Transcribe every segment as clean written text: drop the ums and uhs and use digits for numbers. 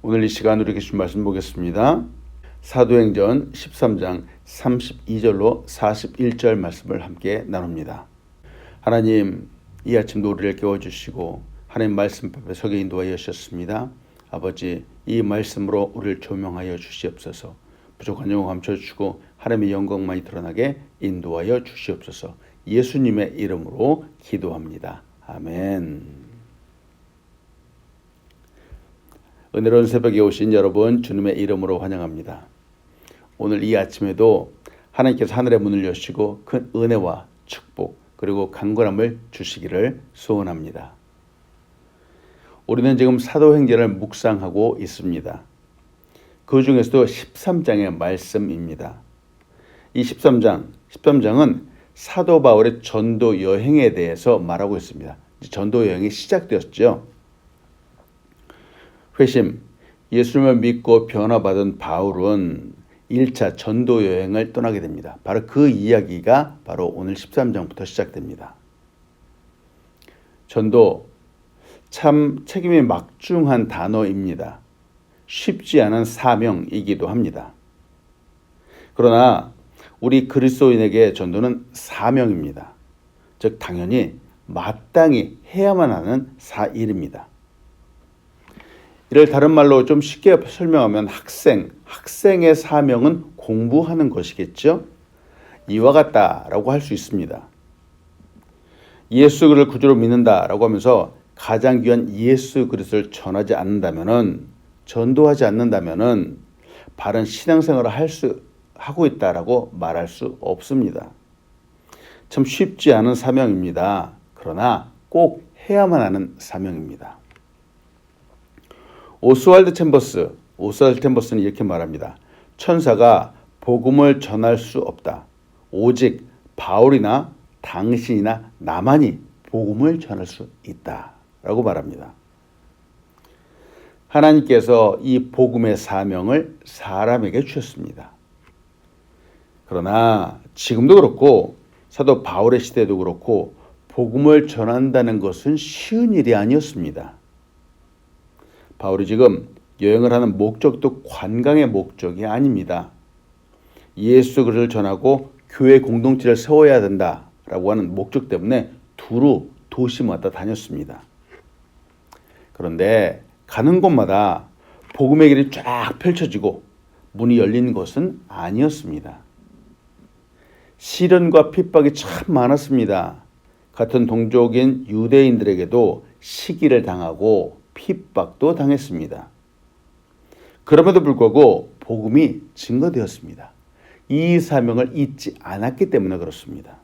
오늘 이 시간 우리 주신 말씀 보겠습니다. 사도행전 13장 32절로 41절 말씀을 함께 나눕니다. 하나님, 이 아침도 우리를 깨워주시고 하나님 말씀 앞에 서게 인도하여 주셨습니다. 아버지, 이 말씀으로 우리를 조명하여 주시옵소서. 부족한 영혼 감춰주시고 하나님의 영광만이 드러나게 인도하여 주시옵소서. 예수님의 이름으로 기도합니다. 아멘. 은혜로운 새벽에 오신 여러분, 주님의 이름으로 환영합니다. 오늘 이 아침에도 하나님께서 하늘의 문을 여시고 큰 은혜와 축복 그리고 강건함을 주시기를 소원합니다. 우리는 지금 사도행전을 묵상하고 있습니다. 그 중에서도 13장의 말씀입니다. 이 13장은 사도 바울의 전도 여행에 대해서 말하고 있습니다. 전도 여행이 시작되었죠. 회심, 예수님을 믿고 변화받은 바울은 1차 전도 여행을 떠나게 됩니다. 바로 그 이야기가 바로 오늘 13장부터 시작됩니다. 전도, 참 책임이 막중한 단어입니다. 쉽지 않은 사명이기도 합니다. 그러나 우리 그리스도인에게 전도는 사명입니다. 즉 당연히 마땅히 해야만 하는 일입니다. 이를 다른 말로 좀 쉽게 설명하면 학생의 사명은 공부하는 것이겠죠. 이와 같다라고 할 수 있습니다. 예수를 구주로 믿는다라고 하면서 가장 귀한 예수 그리스도를 전하지 않는다면은, 전도하지 않는다면은 바른 신앙생활을 하고 있다라고 말할 수 없습니다. 참 쉽지 않은 사명입니다. 그러나 꼭 해야만 하는 사명입니다. 오스왈드 챔버스는 이렇게 말합니다. 천사가 복음을 전할 수 없다. 오직 바울이나 당신이나 나만이 복음을 전할 수 있다. 라고 말합니다. 하나님께서 이 복음의 사명을 사람에게 주셨습니다. 그러나 지금도 그렇고 사도 바울의 시대도 그렇고 복음을 전한다는 것은 쉬운 일이 아니었습니다. 바울이 지금 여행을 하는 목적도 관광의 목적이 아닙니다. 예수 그리스도를 전하고 교회 공동체를 세워야 된다라고 하는 목적 때문에 두루 도시마다 다녔습니다. 그런데 가는 곳마다 복음의 길이 쫙 펼쳐지고 문이 열린 것은 아니었습니다. 시련과 핍박이 참 많았습니다. 같은 동족인 유대인들에게도 시기를 당하고 핍박도 당했습니다. 그럼에도 불구하고 복음이 증거되었습니다. 이 사명을 잊지 않았기 때문에 그렇습니다.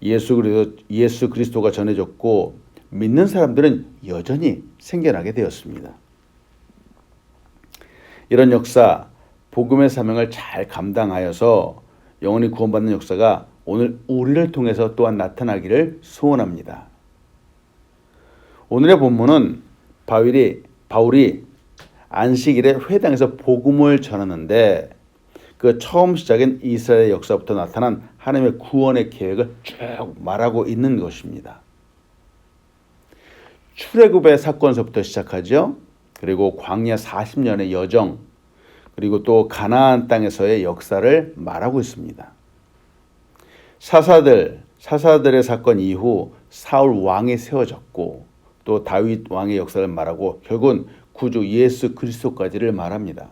예수 그리스도가 전해졌고 믿는 사람들은 여전히 생겨나게 되었습니다. 이런 역사, 복음의 사명을 잘 감당하여서 영원히 구원받는 역사가 오늘 우리를 통해서 또한 나타나기를 소원합니다. 오늘의 본문은 바울이 안식일에 회당에서 복음을 전하는데 그 처음 시작인 이스라엘 역사부터 나타난 하나님의 구원의 계획을 쭉 말하고 있는 것입니다. 출애굽의 사건서부터 시작하죠. 그리고 광야 40년의 여정, 그리고 또 가나안 땅에서의 역사를 말하고 있습니다. 사사들의 사건 이후 사울 왕이 세워졌고 또 다윗 왕의 역사를 말하고 결국은 구주 예수 그리스도까지를 말합니다.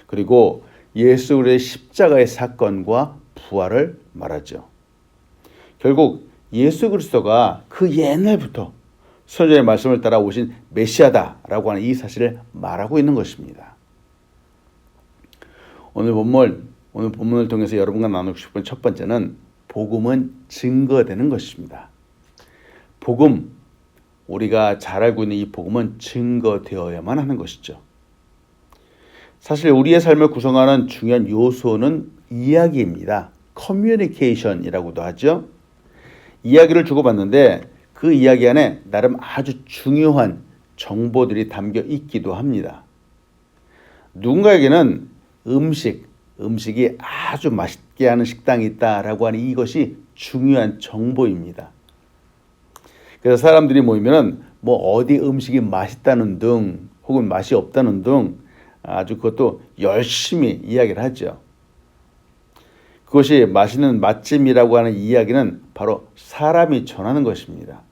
그리고 예수 그리스도의 십자가의 사건과 부활을 말하죠. 결국 예수 그리스도가 그 옛날부터 선지자의 말씀을 따라 오신 메시아다라고 하는 이 사실을 말하고 있는 것입니다. 오늘 본문을 통해서 여러분과 나누고 싶은 첫 번째는 복음은 증거되는 것입니다. 우리가 잘 알고 있는 이 복음은 증거되어야만 하는 것이죠. 사실 우리의 삶을 구성하는 중요한 요소는 이야기입니다. 커뮤니케이션이라고도 하죠. 이야기를 주고받는데 그 이야기 안에 나름 아주 중요한 정보들이 담겨 있기도 합니다. 누군가에게는 음식이 아주 맛있게 하는 식당이 있다라고 하는 이것이 중요한 정보입니다. 그래서 사람들이 모이면은 어디 음식이 맛있다는 등 혹은 맛이 없다는 등 아주 그것도 열심히 이야기를 하죠. 그것이 맛있는 맛집이라고 하는 이야기는 바로 사람이 전하는 것입니다.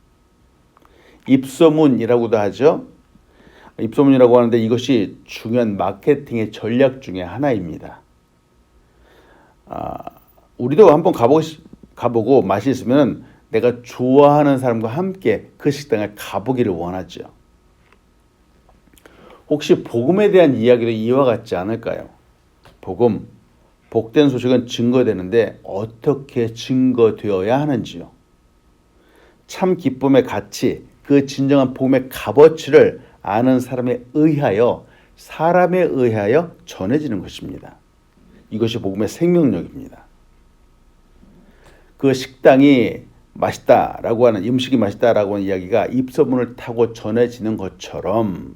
입소문이라고도 하죠. 입소문이라고 하는데 이것이 중요한 마케팅의 전략 중에 하나입니다. 우리도 한번 가보고 맛이 있으면 내가 좋아하는 사람과 함께 그 식당에 가보기를 원하죠. 혹시 복음에 대한 이야기도 이와 같지 않을까요? 복음, 복된 소식은 증거되는데 어떻게 증거되어야 하는지요? 참 기쁨의 가치, 그 진정한 복음의 값어치를 아는 사람에 의하여, 사람에 의하여 전해지는 것입니다. 이것이 복음의 생명력입니다. 그 식당이 맛있다라고 하는, 음식이 맛있다라고 하는 이야기가 입소문을 타고 전해지는 것처럼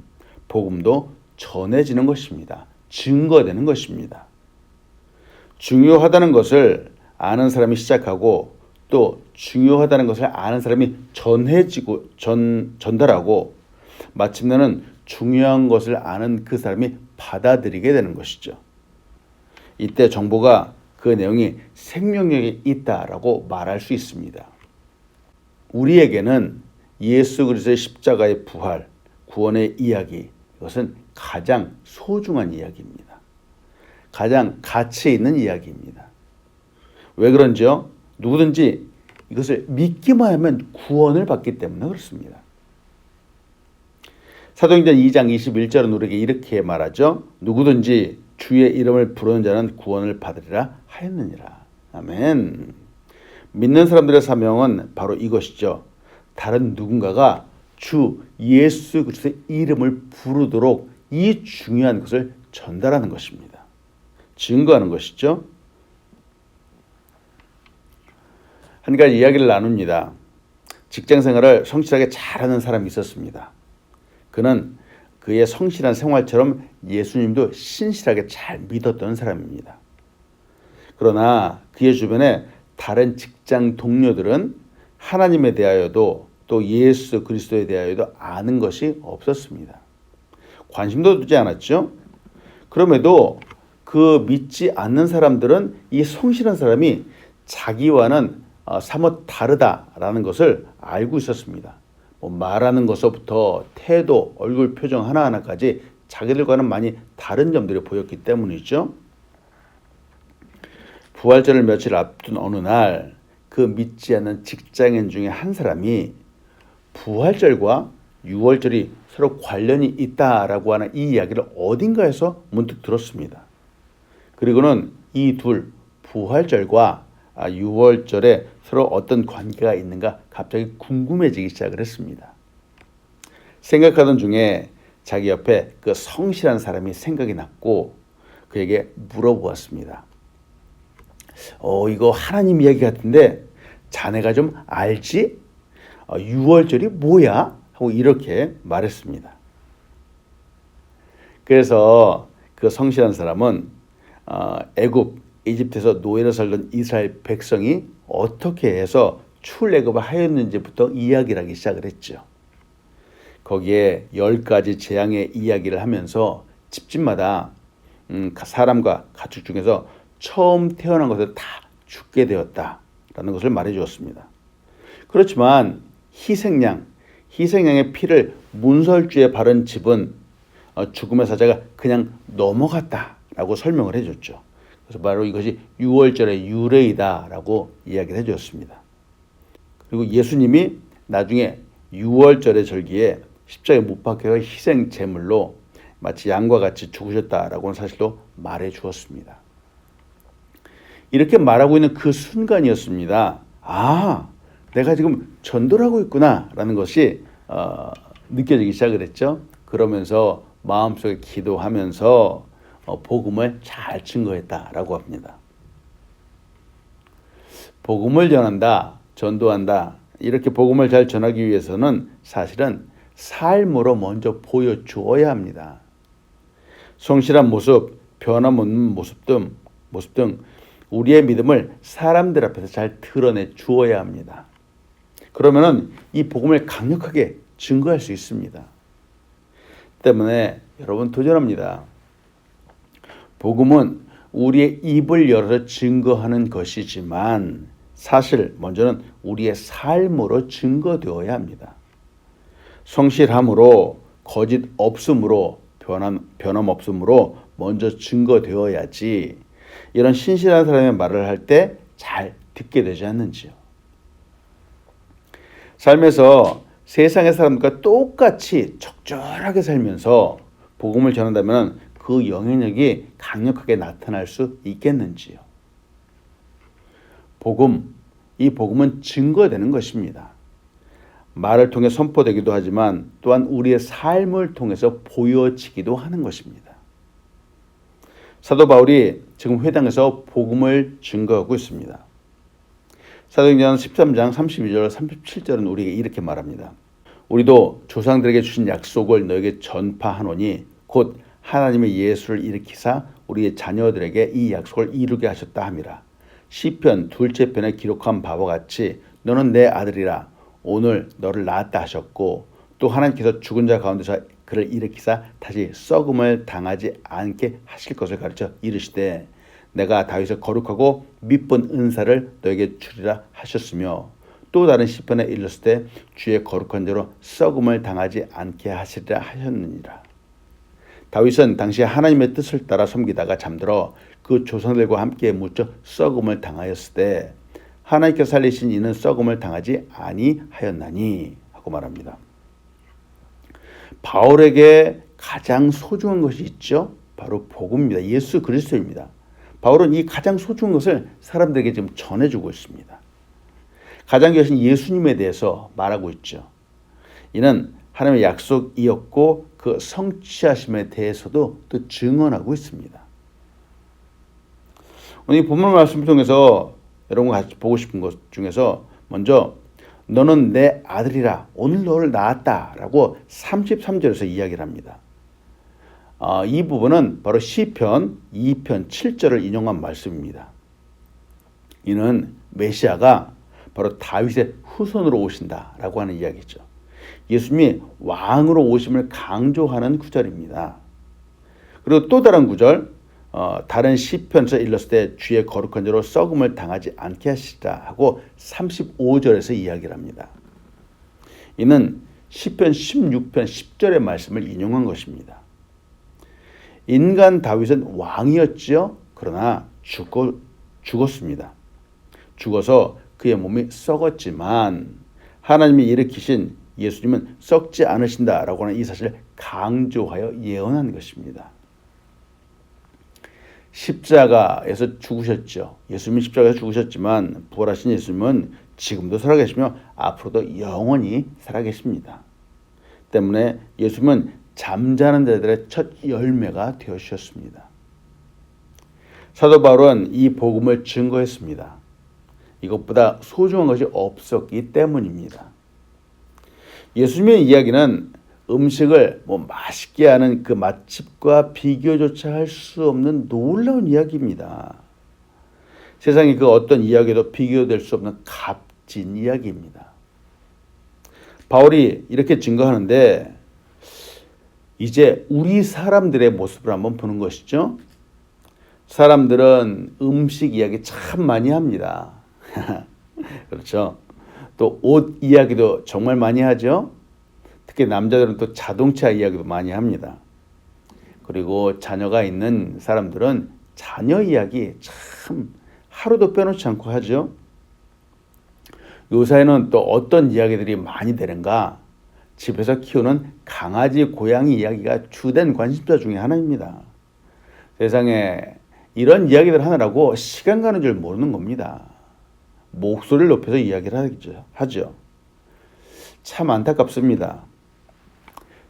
복음도 전해지는 것입니다. 증거되는 것입니다. 중요하다는 것을 아는 사람이 시작하고 또 중요하다는 것을 아는 사람이 전달하고 마침내는 중요한 것을 아는 그 사람이 받아들이게 되는 것이죠. 이때 정보가 그 내용이 생명력이 있다라고 말할 수 있습니다. 우리에게는 예수 그리스도의 십자가의 부활, 구원의 이야기, 이것은 가장 소중한 이야기입니다. 가장 가치 있는 이야기입니다. 왜 그런지요? 누구든지 이것을 믿기만 하면 구원을 받기 때문에 그렇습니다. 사도행전 2장 21절은 우리에게 이렇게 말하죠. 누구든지 주의 이름을 부르는 자는 구원을 받으리라 하였느니라. 아멘. 믿는 사람들의 사명은 바로 이것이죠. 다른 누군가가 주 예수 그리스도의 이름을 부르도록 이 중요한 것을 전달하는 것입니다. 증거하는 것이죠. 한 가지 이야기를 나눕니다. 직장 생활을 성실하게 잘하는 사람이 있었습니다. 그는 그의 성실한 생활처럼 예수님도 신실하게 잘 믿었던 사람입니다. 그러나 그의 주변에 다른 직장 동료들은 하나님에 대하여도 또 예수 그리스도에 대하여도 아는 것이 없었습니다. 관심도 두지 않았죠. 그럼에도 그 믿지 않는 사람들은 이 성실한 사람이 자기와는 사뭇 다르다라는 것을 알고 있었습니다. 말하는 것부터 태도, 얼굴 표정 하나하나까지 자기들과는 많이 다른 점들이 보였기 때문이죠. 부활절을 며칠 앞둔 어느 날 그 믿지 않는 직장인 중에 한 사람이 부활절과 유월절이 서로 관련이 있다라고 하는 이 이야기를 어딘가에서 문득 들었습니다. 그리고는 이 둘 부활절과 유월절에 서로 어떤 관계가 있는가 갑자기 궁금해지기 시작을 했습니다. 생각하던 중에 자기 옆에 그 성실한 사람이 생각이 났고 그에게 물어보았습니다. 이거 하나님 이야기 같은데 자네가 좀 알지? 유월절이 뭐야? 하고 이렇게 말했습니다. 그래서 그 성실한 사람은 애굽, 이집트에서 노예로 살던 이스라엘 백성이 어떻게 해서 출애굽을 하였는지부터 이야기를 하기 시작을 했죠. 거기에 10가지 재앙의 이야기를 하면서 집집마다 사람과 가축 중에서 처음 태어난 것을 다 죽게 되었다라는 것을 말해 주었습니다. 그렇지만 희생양의 피를 문설주에 바른 집은 죽음의 사자가 그냥 넘어갔다라고 설명을 해줬죠. 그래서 바로 이것이 유월절의 유래이다라고 이야기를 해주었습니다. 그리고 예수님이 나중에 유월절의 절기에 십자가에 못 박혀 희생 제물로 마치 양과 같이 죽으셨다라고 하는 사실도 말해 주었습니다. 이렇게 말하고 있는 그 순간이었습니다. 내가 지금 전도를 하고 있구나라는 것이 느껴지기 시작을 했죠. 그러면서 마음속에 기도하면서 복음을 잘 증거했다라고 합니다. 복음을 전한다, 전도한다, 이렇게 복음을 잘 전하기 위해서는 사실은 삶으로 먼저 보여주어야 합니다. 성실한 모습, 변함없는 모습 등 우리의 믿음을 사람들 앞에서 잘 드러내 주어야 합니다. 그러면은 이 복음을 강력하게 증거할 수 있습니다. 때문에 여러분 도전합니다. 복음은 우리의 입을 열어서 증거하는 것이지만 사실 먼저는 우리의 삶으로 증거되어야 합니다. 성실함으로, 거짓 없음으로, 변함 없음으로 먼저 증거되어야지 이런 신실한 사람의 말을 할 때 잘 듣게 되지 않는지요. 삶에서 세상의 사람들과 똑같이 적절하게 살면서 복음을 전한다면 그 영향력이 강력하게 나타날 수 있겠는지요. 이 복음은 증거되는 것입니다. 말을 통해 선포되기도 하지만 또한 우리의 삶을 통해서 보여지기도 하는 것입니다. 사도 바울이 지금 회당에서 복음을 증거하고 있습니다. 사도행전 13장 32절 37절은 우리에게 이렇게 말합니다. 우리도 조상들에게 주신 약속을 너에게 전파하노니 곧 하나님의 예수를 일으키사 우리의 자녀들에게 이 약속을 이루게 하셨다 함이라. 시편 둘째 편에 기록한 바와 같이 너는 내 아들이라 오늘 너를 낳았다 하셨고 또 하나님께서 죽은 자 가운데서 그를 일으키사 다시 썩음을 당하지 않게 하실 것을 가르쳐 이르시되 내가 다윗의 거룩하고 미쁜 은사를 너에게 주리라 하셨으며 또 다른 시편에 일렀을 때 주의 거룩한 자로 썩음을 당하지 않게 하시리라 하셨느니라. 다윗은 당시 하나님의 뜻을 따라 섬기다가 잠들어 그 조상들과 함께 묻혀 썩음을 당하였을 때 하나님께서 살리신 이는 썩음을 당하지 아니하였나니 하고 말합니다. 바울에게 가장 소중한 것이 있죠. 바로 복음입니다. 예수 그리스도입니다. 바울은 이 가장 소중한 것을 사람들에게 지금 전해주고 있습니다. 가장 귀하신 예수님에 대해서 말하고 있죠. 이는 하나님의 약속이었고 그 성취하심에 대해서도 또 증언하고 있습니다. 오늘 이 본문 말씀을 통해서 여러분과 같이 보고 싶은 것 중에서 먼저 너는 내 아들이라 오늘 너를 낳았다 라고 33절에서 이야기를 합니다. 이 부분은 바로 시편 2편 7절을 인용한 말씀입니다. 이는 메시아가 바로 다윗의 후손으로 오신다라고 하는 이야기죠. 예수님이 왕으로 오심을 강조하는 구절입니다. 그리고 또 다른 구절, 다른 시편에서 일렀을 때 주의 거룩한 자로 썩음을 당하지 않게 하시라 하고 35절에서 이야기를 합니다. 이는 시편 16편 10절의 말씀을 인용한 것입니다. 인간 다윗은 왕이었지요. 그러나 죽었습니다. 죽어서 그의 몸이 썩었지만 하나님이 일으키신 예수님은 썩지 않으신다라고 하는 이 사실을 강조하여 예언한 것입니다. 십자가에서 죽으셨죠. 예수님이 십자가에서 죽으셨지만 부활하신 예수님은 지금도 살아계시며 앞으로도 영원히 살아계십니다. 때문에 예수님은 잠자는 자들의 첫 열매가 되어주셨습니다. 사도 바울은 이 복음을 증거했습니다. 이것보다 소중한 것이 없었기 때문입니다. 예수님의 이야기는 음식을 맛있게 하는 그 맛집과 비교조차 할 수 없는 놀라운 이야기입니다. 세상의 그 어떤 이야기도 비교될 수 없는 값진 이야기입니다. 바울이 이렇게 증거하는데 이제 우리 사람들의 모습을 한번 보는 것이죠. 사람들은 음식 이야기 참 많이 합니다. 그렇죠. 또 옷 이야기도 정말 많이 하죠. 특히 남자들은 또 자동차 이야기도 많이 합니다. 그리고 자녀가 있는 사람들은 자녀 이야기 참 하루도 빼놓지 않고 하죠. 요새는 또 어떤 이야기들이 많이 되는가? 집에서 키우는 강아지, 고양이 이야기가 주된 관심사 중에 하나입니다. 세상에 이런 이야기들 하느라고 시간 가는 줄 모르는 겁니다. 목소리를 높여서 이야기를 하죠. 참 안타깝습니다.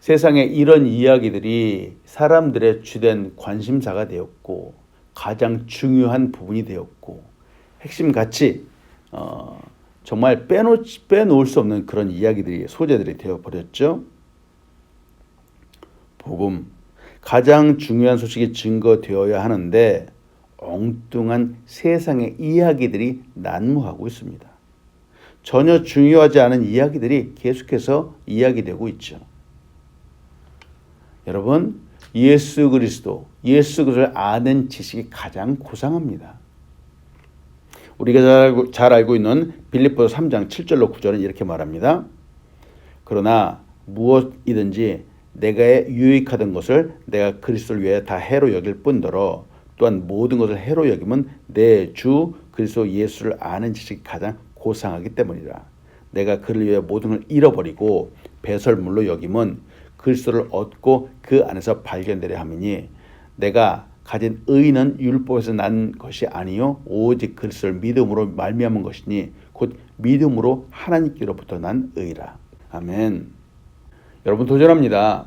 세상에 이런 이야기들이 사람들의 주된 관심사가 되었고 가장 중요한 부분이 되었고 핵심 가치 정말 빼놓을 수 없는 그런 이야기들이 소재들이 되어버렸죠. 복음, 가장 중요한 소식이 증거되어야 하는데 엉뚱한 세상의 이야기들이 난무하고 있습니다. 전혀 중요하지 않은 이야기들이 계속해서 이야기되고 있죠. 여러분, 예수 그리스도를 아는 지식이 가장 고상합니다. 우리가 잘 알고 있는 빌립보서 3장 7절로 9절은 이렇게 말합니다. 그러나 무엇이든지 내가 유익하던 것을 내가 그리스도를 위해 다 해로 여길 뿐더러 또한 모든 것을 해로 여기면 내 주 그리스도 예수를 아는 지식이 가장 고상하기 때문이라. 내가 그를 위해 모든 걸 잃어버리고 배설물로 여김은 그리스도를 얻고 그 안에서 발견되려 함이니 내가 가진 의는 율법에서 난 것이 아니요 오직 그리스도를 믿음으로 말미암은 것이니 곧 믿음으로 하나님께로부터 난 의라. 아멘. 여러분, 도전합니다.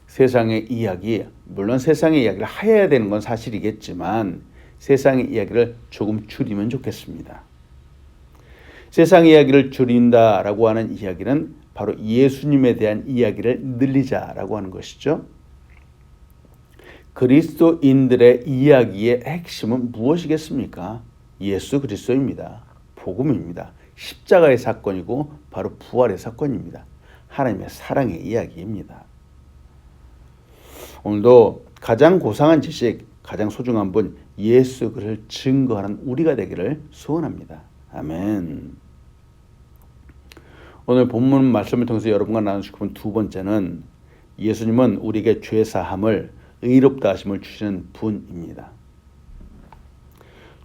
세상의 이야기, 물론 세상의 이야기를 해야 되는 건 사실이겠지만 세상의 이야기를 조금 줄이면 좋겠습니다. 세상 이야기를 줄인다라고 하는 이야기는 바로 예수님에 대한 이야기를 늘리자라고 하는 것이죠. 그리스도인들의 이야기의 핵심은 무엇이겠습니까? 예수 그리스도입니다. 복음입니다. 십자가의 사건이고 바로 부활의 사건입니다. 하나님의 사랑의 이야기입니다. 오늘도 가장 고상한 지식, 가장 소중한 분 예수 그를 증거하는 우리가 되기를 소원합니다. 아멘. 오늘 본문 말씀을 통해서 여러분과 나누고 싶은 두 번째는 예수님은 우리에게 죄사함을 의롭다 하심을 주시는 분입니다.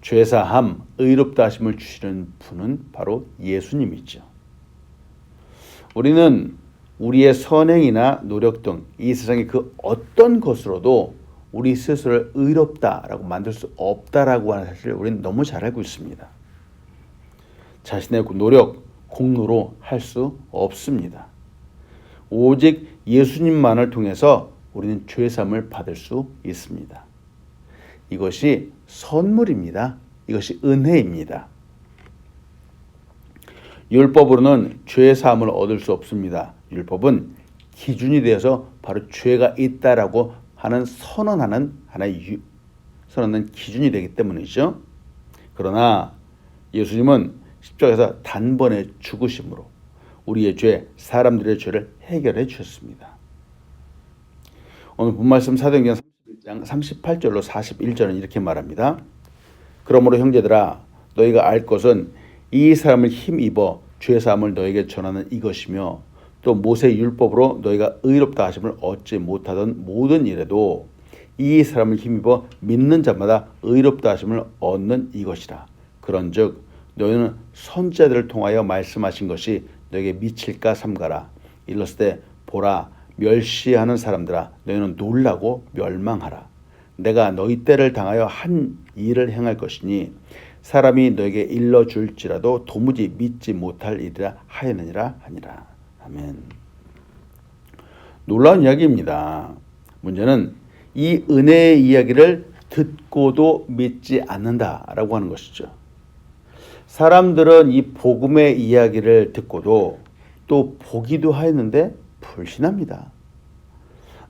죄사함, 의롭다 하심을 주시는 분은 바로 예수님이죠. 우리는 우리의 선행이나 노력 등 이 세상의 그 어떤 것으로도 우리 스스로를 의롭다라고 만들 수 없다라고 하는 사실을 우리는 너무 잘 알고 있습니다. 자신의 노력, 공로로 할 수 없습니다. 오직 예수님만을 통해서 우리는 죄사함을 받을 수 있습니다. 이것이 선물입니다. 이것이 은혜입니다. 율법으로는 죄사함을 얻을 수 없습니다. 율법은 기준이 되어서 바로 죄가 있다라고 하는 선언하는 기준이 되기 때문이죠. 그러나 예수님은 십자가에서 단번에 죽으심으로 우리의 죄, 사람들의 죄를 해결해 주셨습니다. 오늘 본말씀 사도행전 31장 38절로 41절은 이렇게 말합니다. 그러므로 형제들아 너희가 알 것은 이 사람을 힘입어 죄사함을 너에게 전하는 이것이며 또 모세 율법으로 너희가 의롭다 하심을 얻지 못하던 모든 일에도 이 사람을 힘입어 믿는 자마다 의롭다 하심을 얻는 이것이라. 그런즉 너희는 선지자들을 통하여 말씀하신 것이 너에게 미칠까 삼가라. 일렀을 때 보라 멸시하는 사람들아 너희는 놀라고 멸망하라. 내가 너희 때를 당하여 한 일을 행할 것이니 사람이 너에게 일러줄지라도 도무지 믿지 못할 일이라 하였느니라 하니라. 아멘. 놀라운 이야기입니다. 문제는 이 은혜의 이야기를 듣고도 믿지 않는다라고 하는 것이죠. 사람들은 이 복음의 이야기를 듣고도 또 보기도 하였는데 불신합니다.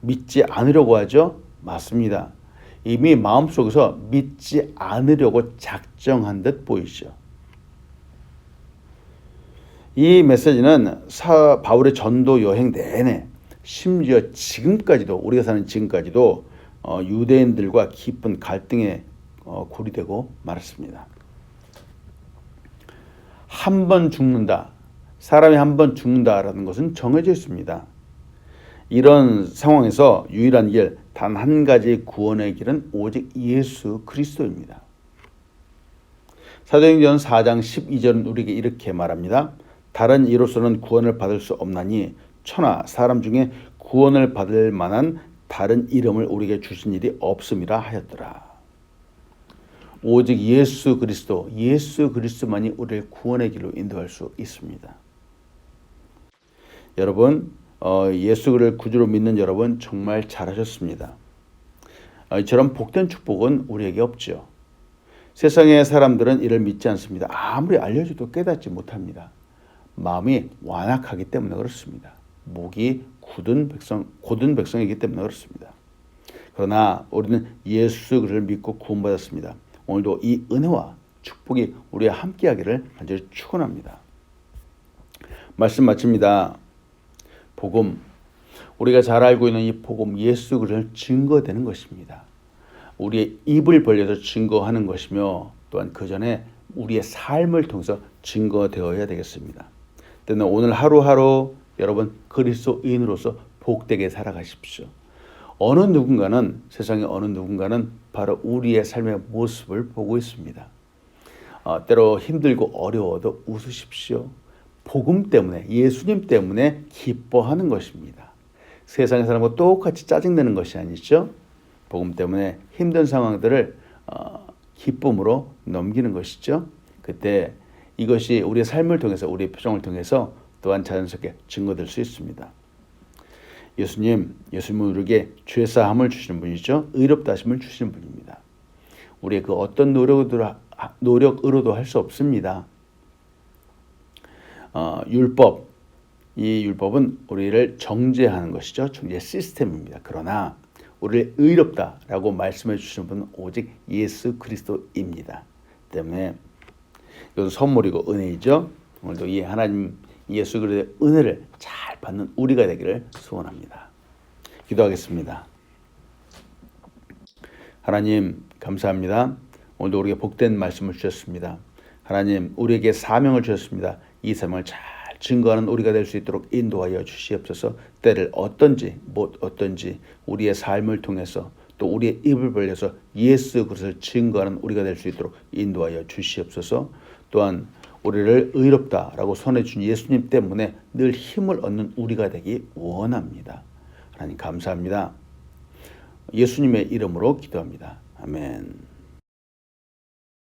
믿지 않으려고 하죠? 맞습니다. 이미 마음속에서 믿지 않으려고 작정한 듯 보이죠. 이 메시지는 바울의 전도 여행 내내 심지어 지금까지도 우리가 사는 지금까지도 유대인들과 깊은 갈등에 고리되고 말았습니다. 한 번 죽는다. 사람이 한 번 죽는다라는 것은 정해져 있습니다. 이런 상황에서 유일한 길, 단 한 가지 구원의 길은 오직 예수 그리스도입니다. 사도행전 4장 12절은 우리에게 이렇게 말합니다. 다른 이로서는 구원을 받을 수 없나니 천하 사람 중에 구원을 받을 만한 다른 이름을 우리에게 주신 일이 없음이라 하였더라. 오직 예수 그리스도만이 우리를 구원의 길로 인도할 수 있습니다. 여러분, 예수를 구주로 믿는 여러분 정말 잘하셨습니다. 이처럼 복된 축복은 우리에게 없죠. 세상의 사람들은 이를 믿지 않습니다. 아무리 알려줘도 깨닫지 못합니다. 마음이 완악하기 때문에 그렇습니다. 목이 곧은 백성이기 때문에 그렇습니다. 그러나 우리는 예수 그리스도를 믿고 구원받았습니다. 오늘도 이 은혜와 축복이 우리와 함께하기를 간절히 축원합니다. 말씀 마칩니다. 복음. 우리가 잘 알고 있는 이 복음 예수 그리스도를 증거되는 것입니다. 우리의 입을 벌려서 증거하는 것이며 또한 그 전에 우리의 삶을 통해서 증거되어야 되겠습니다. 때문에 오늘 하루하루 여러분 그리스도인으로서 복되게 살아가십시오. 어느 누군가는 세상의 어느 누군가는 바로 우리의 삶의 모습을 보고 있습니다. 때로 힘들고 어려워도 웃으십시오. 복음 때문에 예수님 때문에 기뻐하는 것입니다. 세상의 사람과 똑같이 짜증내는 것이 아니죠. 복음 때문에 힘든 상황들을 기쁨으로 넘기는 것이죠. 그때 이것이 우리의 삶을 통해서 우리의 표정을 통해서 또한 자연스럽게 증거될 수 있습니다. 예수님은 우리에게 죄사함을 주시는 분이죠. 의롭다 하심을 주시는 분입니다. 우리의 그 어떤 노력으로도 할 수 없습니다. 이 율법은 우리를 정죄하는 것이죠. 정죄 시스템입니다. 그러나 우리를 의롭다라고 말씀해 주시는 분은 오직 예수 그리스도입니다. 때문에 이것은 선물이고 은혜이죠. 오늘도 이 하나님 예수 그리스도의 은혜를 잘 받는 우리가 되기를 소원합니다. 기도하겠습니다. 하나님 감사합니다. 오늘도 우리에게 복된 말씀을 주셨습니다. 하나님 우리에게 사명을 주셨습니다. 이 사명을 잘 증거하는 우리가 될 수 있도록 인도하여 주시옵소서. 때를 어떤지 못 어떤지 우리의 삶을 통해서 또 우리의 입을 벌려서 예수 그리스도를 증거하는 우리가 될 수 있도록 인도하여 주시옵소서. 또한 우리를 의롭다라고 선해준 예수님 때문에 늘 힘을 얻는 우리가 되기 원합니다. 하나님 감사합니다. 예수님의 이름으로 기도합니다. 아멘.